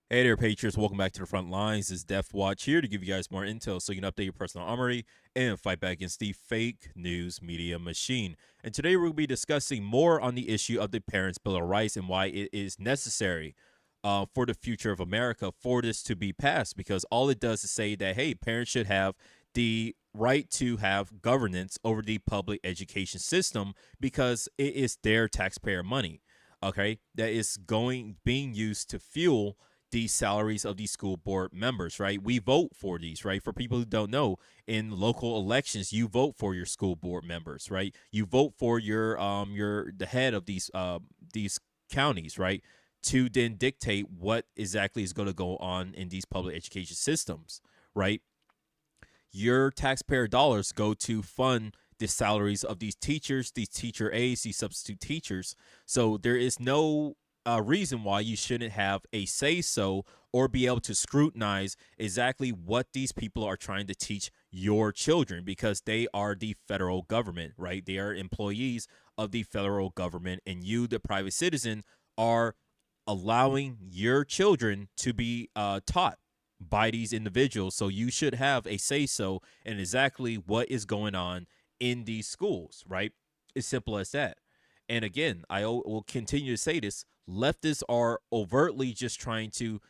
Hey there, Patriots. Welcome back to the front lines. This is Death Watch here to give you guys more intel so you can update your personal armory and fight back against the fake news media machine. And today we'll be discussing more on the issue of the Parents' Bill of Rights and why it is necessary for the future of America for this to be passed. Because all it does is say that, hey, parents should have the right to have governance over the public education system because it is their taxpayer money. Okay, that is being used to fuel the salaries of these school board members, right? We vote for these, right? For people who don't know, in local elections, you vote for your school board members, right? You vote for your the head of these counties, right? To then dictate what exactly is going to go on in these public education systems, right? Your taxpayer dollars go to fund the salaries of these teachers, these teacher aides, these substitute teachers. So there is no reason why you shouldn't have a say so or be able to scrutinize exactly what these people are trying to teach your children because they are the federal government, right? They are employees of the federal government, and you, the private citizen, are allowing your children to be taught by these individuals. So you should have a say so in exactly what is going on in these schools, right? As simple as that. And again, will continue to say this: leftists are overtly just trying to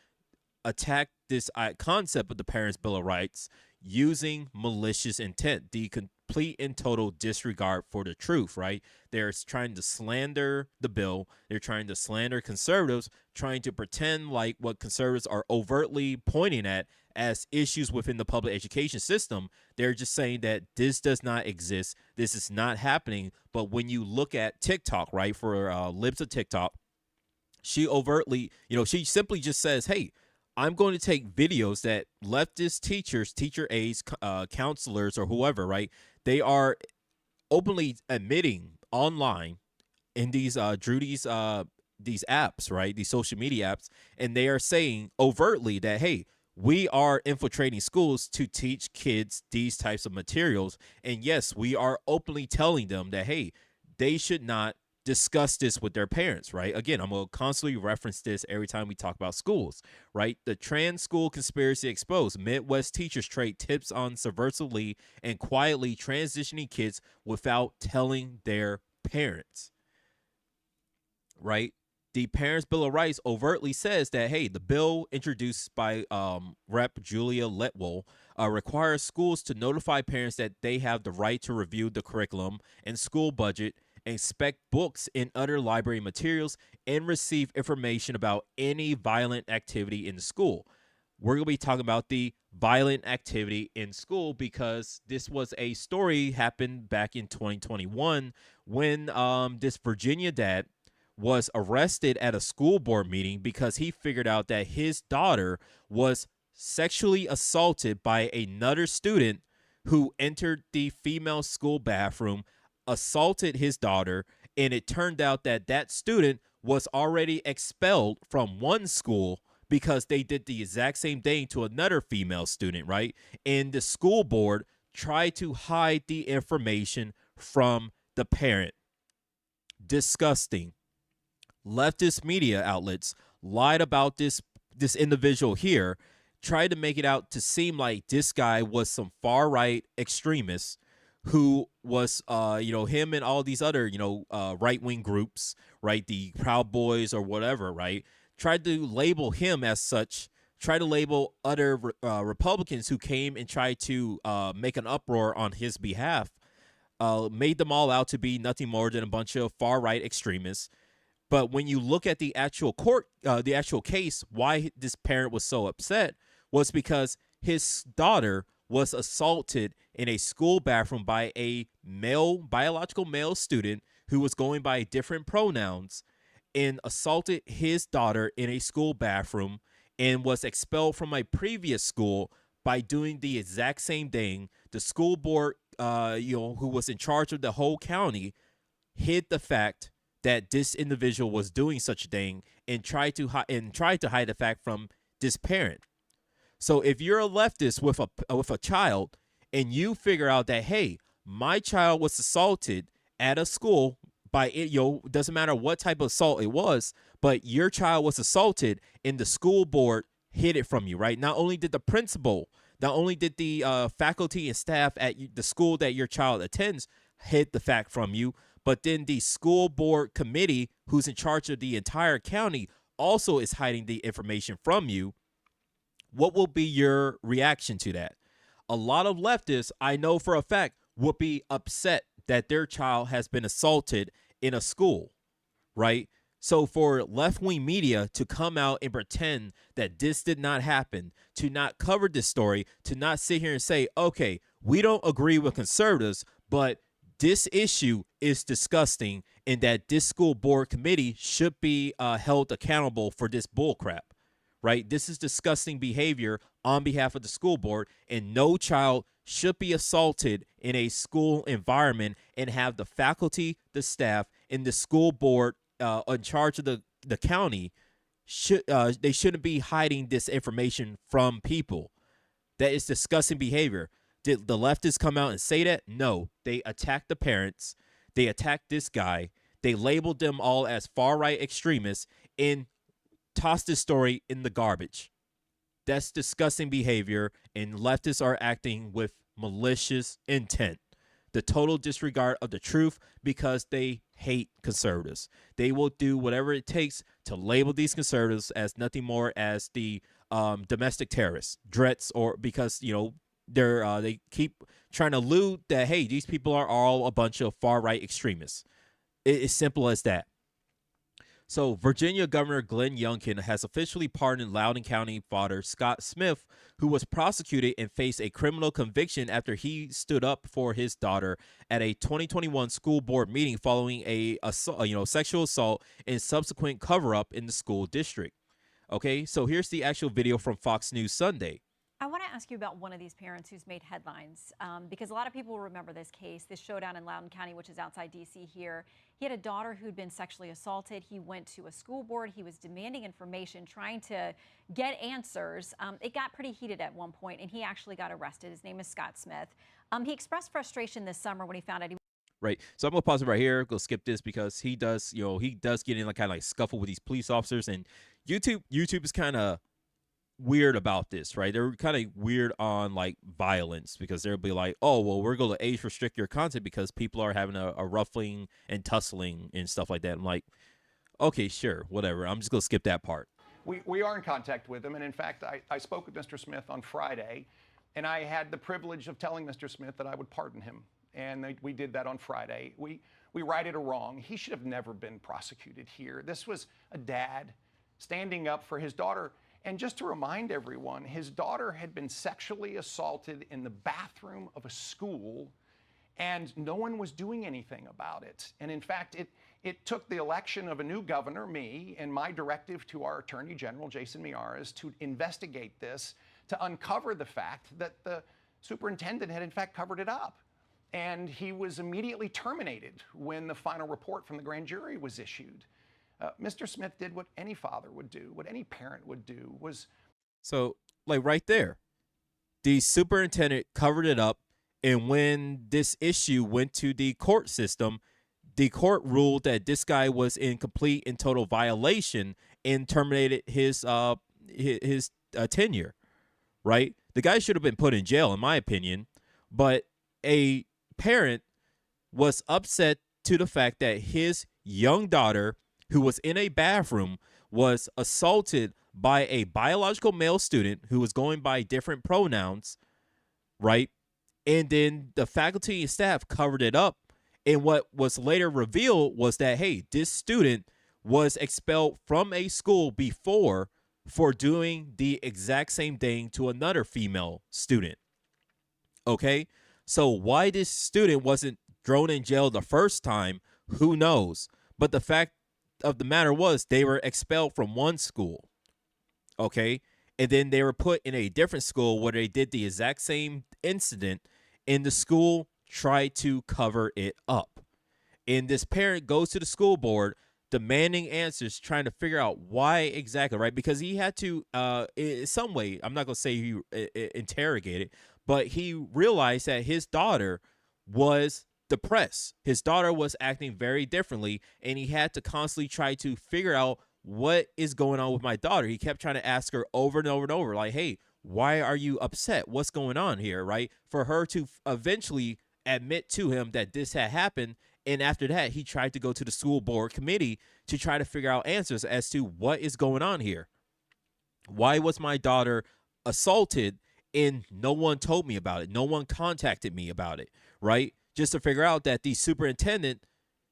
attack this concept of the Parents' Bill of Rights using malicious intent, the complete and total disregard for the truth, right? They're trying to slander the bill. They're trying to slander conservatives, trying to pretend like what conservatives are overtly pointing at as issues within the public education system. They're just saying that this does not exist. This is not happening. But when you look at TikTok, right, for Libs of TikTok, she overtly, she simply just says, hey, I'm going to take videos that leftist teachers, teacher aides, counselors, or whoever, right? They are openly admitting online in these apps, right? These social media apps, and they are saying overtly that, hey, we are infiltrating schools to teach kids these types of materials. And yes, we are openly telling them that, hey, they should not discuss this with their parents, right? Again, I'm going to constantly reference this every time we talk about schools, right? The trans school conspiracy exposed. Midwest teachers trade tips on subversively and quietly transitioning kids without telling their parents, right? The Parents' Bill of Rights overtly says that, hey, the bill introduced by Rep. Julia Letwell requires schools to notify parents that they have the right to review the curriculum and school budget, inspect books and other library materials, and receive information about any violent activity in the school. We're going to be talking about the violent activity in school because this was a story happened back in 2021 when this Virginia dad was arrested at a school board meeting because he figured out that his daughter was sexually assaulted by another student who entered the female school bathroom, assaulted his daughter, and it turned out that that student was already expelled from one school because they did the exact same thing to another female student, right? And the school board tried to hide the information from the parent. Disgusting. Leftist media outlets lied about this individual here, tried to make it out to seem like this guy was some far right extremist who was him and all these other right wing groups, right, the Proud Boys or whatever, right, tried to label him as such, try to label other Republicans who came and tried to make an uproar on his behalf, made them all out to be nothing more than a bunch of far right extremists. But when you look at the actual the actual case, why this parent was so upset was because his daughter was assaulted in a school bathroom by a biological male student who was going by different pronouns and assaulted his daughter in a school bathroom and was expelled from a previous school by doing the exact same thing. The school board, who was in charge of the whole county, hid the fact that this individual was doing such a thing and tried to hide the fact from this parent. So if you're a leftist with a child and you figure out that, hey, my child was assaulted at a school by it, doesn't matter what type of assault it was, but your child was assaulted and the school board hid it from you, right? Not only did the principal, not only did the faculty and staff at the school that your child attends hid the fact from you, but then the school board committee, who's in charge of the entire county, also is hiding the information from you. What will be your reaction to that? A lot of leftists, I know for a fact, would be upset that their child has been assaulted in a school, right? So for left-wing media to come out and pretend that this did not happen, to not cover this story, to not sit here and say, okay, we don't agree with conservatives, but this issue is disgusting and that this school board committee should be held accountable for this bullcrap, right? This is disgusting behavior on behalf of the school board, and no child should be assaulted in a school environment and have the faculty, the staff, and the school board in charge of the county they shouldn't be hiding this information from people. That is disgusting behavior. Did the leftists come out and say that? No. They attacked the parents. They attacked this guy. They labeled them all as far-right extremists and tossed this story in the garbage. That's disgusting behavior, and leftists are acting with malicious intent. The total disregard of the truth because they hate conservatives. They will do whatever it takes to label these conservatives as nothing more as the domestic terrorists, dreads, or because they keep trying to allude that, hey, these people are all a bunch of far right extremists. It's simple as that. So Virginia Governor Glenn Youngkin has officially pardoned Loudoun County father Scott Smith, who was prosecuted and faced a criminal conviction after he stood up for his daughter at a 2021 school board meeting following a sexual assault and subsequent cover-up in the school district. Okay, so here's the actual video from Fox News Sunday. I want to ask you about one of these parents who's made headlines because a lot of people will remember this case, this showdown in Loudoun County, which is outside D.C. here. He had a daughter who'd been sexually assaulted. He went to a school board. He was demanding information, trying to get answers. It got pretty heated at one point, and he actually got arrested. His name is Scott Smith. He expressed frustration this summer when he found out he Right. So I'm gonna pause it right here. Go skip this because he does get in like kind of like scuffle with these police officers, and YouTube is kind of weird about this, right? They're kind of weird on like violence because they'll be like, oh, well, we're going to age restrict your content because people are having a ruffling and tussling and stuff like that. I'm like, okay, sure, whatever. I'm just going to skip that part. We are in contact with him. And in fact, I spoke with Mr. Smith on Friday, and I had the privilege of telling Mr. Smith that I would pardon him. And we did that on Friday. We righted a wrong. He should have never been prosecuted here. This was a dad standing up for his daughter. And just to remind everyone, his daughter had been sexually assaulted in the bathroom of a school, and no one was doing anything about it. And in fact, it took the election of a new governor, me, and my directive to our Attorney General, Jason Miyares, to investigate this, to uncover the fact that the superintendent had in fact covered it up. And he was immediately terminated when the final report from the grand jury was issued. Mr. Smith did what any father would do, what any parent would do was. So, like right there, the superintendent covered it up. And when this issue went to the court system, the court ruled that this guy was in complete and total violation and terminated his tenure, right? The guy should have been put in jail, in my opinion. But a parent was upset to the fact that his young daughter, who was in a bathroom, was assaulted by a biological male student who was going by different pronouns, right? And then the faculty and staff covered it up. And what was later revealed was that, hey, this student was expelled from a school before for doing the exact same thing to another female student. Okay? So why this student wasn't thrown in jail the first time, who knows? But the fact of the matter was they were expelled from one school, okay, and then they were put in a different school where they did the exact same incident, and the school tried to cover it up. And this parent goes to the school board demanding answers, trying to figure out why exactly, right? Because he had to, in some way, I'm not going to say he interrogated, but he realized that his daughter was depressed. His daughter was acting very differently, and he had to constantly try to figure out what is going on with my daughter. He kept trying to ask her over and over and over, like, hey, why are you upset? What's going on here? Right? For her to eventually admit to him that this had happened. And after that, he tried to go to the school board committee to try to figure out answers as to what is going on here. Why was my daughter assaulted and no one told me about it? No one contacted me about it, right? Just to figure out that the superintendent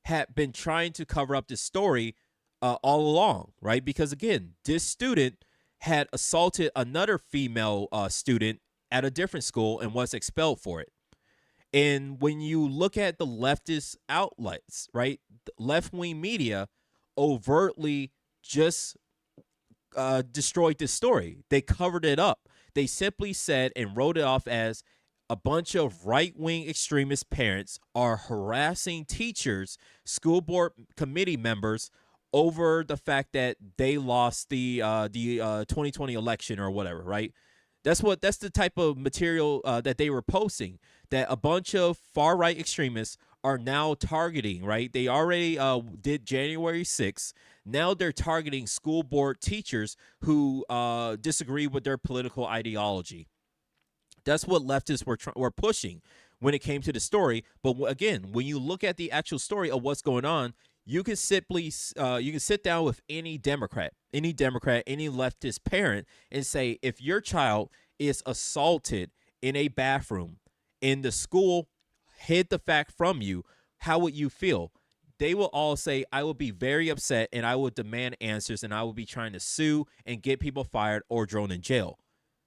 had been trying to cover up this story all along, right? Because again, this student had assaulted another female student at a different school and was expelled for it. And when you look at the leftist outlets, right, left wing media overtly just destroyed this story. They covered it up. They simply said and wrote it off as a bunch of right-wing extremist parents are harassing teachers, school board committee members over the fact that they lost the 2020 election or whatever, right? That's the type of material that they were posting, that a bunch of far right extremists are now targeting, right? They already did January 6th. Now they're targeting school board teachers who disagree with their political ideology. That's what leftists were pushing when it came to the story. But again, when you look at the actual story of what's going on, you can simply you can sit down with any Democrat, any leftist parent, and say, if your child is assaulted in a bathroom and the school hid the fact from you, how would you feel? They will all say, I will be very upset and I will demand answers and I will be trying to sue and get people fired or thrown in jail.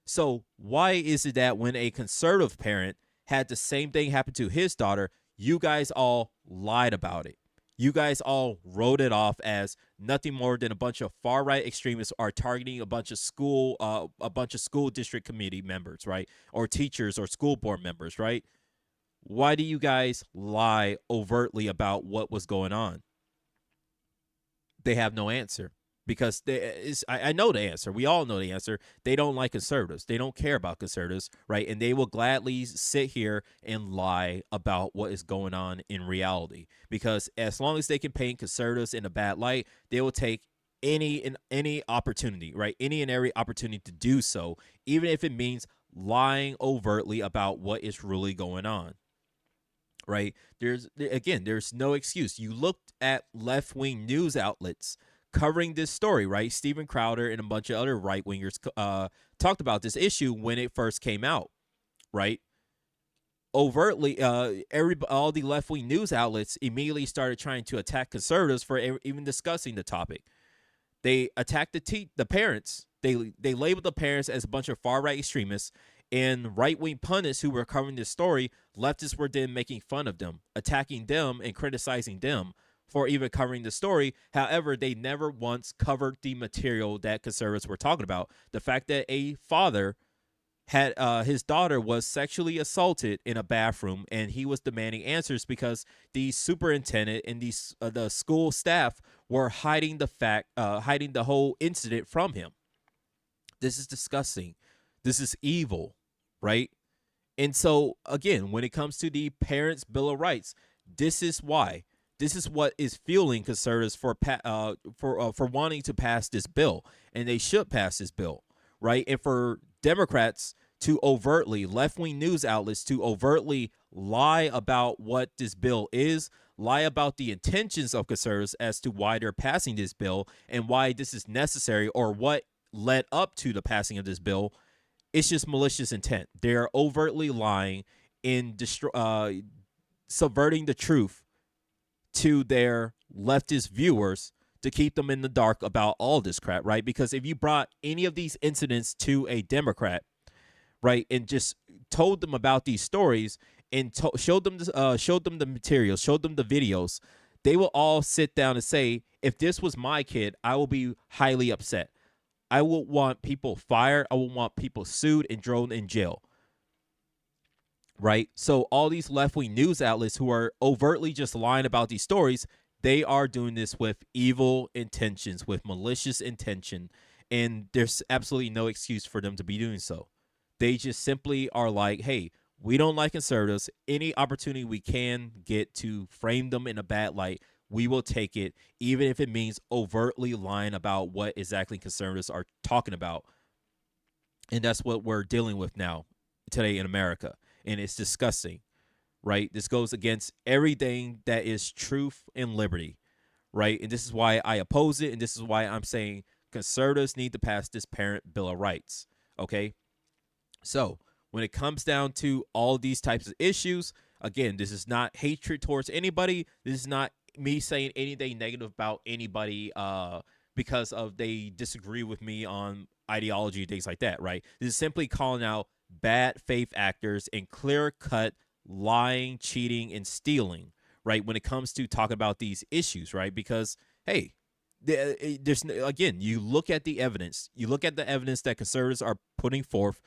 So why is it that when a conservative parent had the same thing happen to his daughter, you guys all lied about it? You guys all wrote it off as nothing more than a bunch of far right extremists are targeting a bunch of school district committee members, right? Or teachers or school board members, right? Why do you guys lie overtly about what was going on? They have no answer, because I know the answer. We all know the answer. They don't like conservatives. They don't care about conservatives, right? And they will gladly sit here and lie about what is going on in reality, because as long as they can paint conservatives in a bad light, they will take any opportunity, right? Any and every opportunity to do so, even if it means lying overtly about what is really going on. Right? There's no excuse. You looked at left-wing news outlets covering this story, right? Steven Crowder and a bunch of other right-wingers talked about this issue when it first came out, right? Overtly, all the left-wing news outlets immediately started trying to attack conservatives for even discussing the topic. They attacked the parents. They labeled the parents as a bunch of far right extremists, and right wing pundits who were covering this story, leftists were then making fun of them, attacking them, and criticizing them for even covering the story. However, they never once covered the material that conservatives were talking about. The fact that a father had his daughter was sexually assaulted in a bathroom, and he was demanding answers because the superintendent and the school staff were hiding hiding the whole incident from him. This is disgusting. This is evil, right? And so again, when it comes to the Parents' Bill of Rights, this is why. This is what is fueling conservatives for wanting to pass this bill, and they should pass this bill, right? And for Democrats to overtly, left-wing news outlets to overtly lie about what this bill is, lie about the intentions of conservatives as to why they're passing this bill and why this is necessary, or what led up to the passing of this bill, it's just malicious intent. They're overtly lying in subverting the truth to their leftist viewers to keep them in the dark about all this crap, right? Because if you brought any of these incidents to a Democrat, right, and just told them about these stories and showed them the materials, showed them the videos, they will all sit down and say, if this was my kid, I will be highly upset. I will want people fired. I will want people sued and thrown in jail. Right? So all these left-wing news outlets who are overtly just lying about these stories, they are doing this with evil intentions, with malicious intention, and there's absolutely no excuse for them to be doing so. They just simply are like, hey, We don't like conservatives. Any opportunity we can get to frame them in a bad light, we will take it, even if it means overtly lying about what exactly conservatives are talking about. And that's what we're dealing with now today in America. And it's disgusting, right? This goes against everything that is truth and liberty, right? And this is why I oppose it. And this is why I'm saying conservatives need to pass this Parent Bill of Rights. Okay. So when it comes down to all these types of issues, again, this is not hatred towards anybody. This is not me saying anything negative about anybody because of they disagree with me on ideology, things like that, right? This is simply calling out bad faith actors and clear cut lying, cheating, and stealing, right? When it comes to talking about these issues, right? Because hey, there's again, you look at the evidence, that conservatives are putting forth.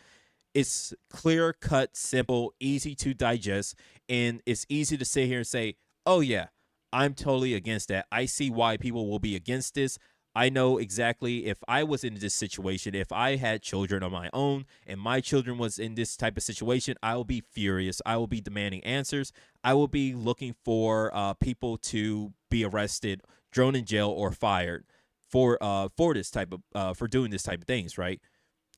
It's clear cut, simple, easy to digest, and it's easy to sit here and say, oh yeah, I'm totally against that. I see why people will be against this. I know exactly if I was in this situation, if I had children of my own and my children was in this type of situation, I will be furious. I will be demanding answers. I will be looking for people to be arrested, thrown in jail, or fired for this type of for doing this type of things, right?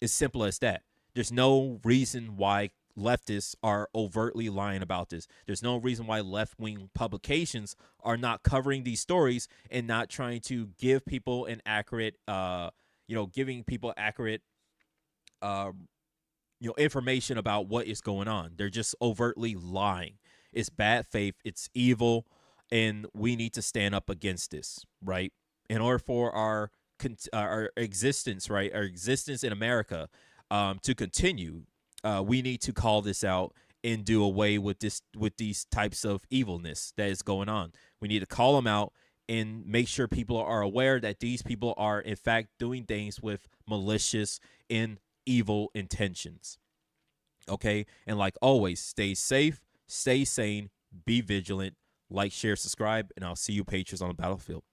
It's simple as that. There's no reason why leftists are overtly lying about this. There's no reason why left wing publications are not covering these stories and not trying to give people an accurate, giving people accurate, uh, information about what is going on. They're just overtly lying. It's bad faith. It's evil, and we need to stand up against this, right? In order for our existence, right, our existence in America, to continue, we need to call this out and do away with these types of evilness that is going on. We need to call them out and make sure people are aware that these people are in fact doing things with malicious and evil intentions. Okay. And like always, stay safe, stay sane, be vigilant, like, share, subscribe, and I'll see you, Patriots, on the battlefield.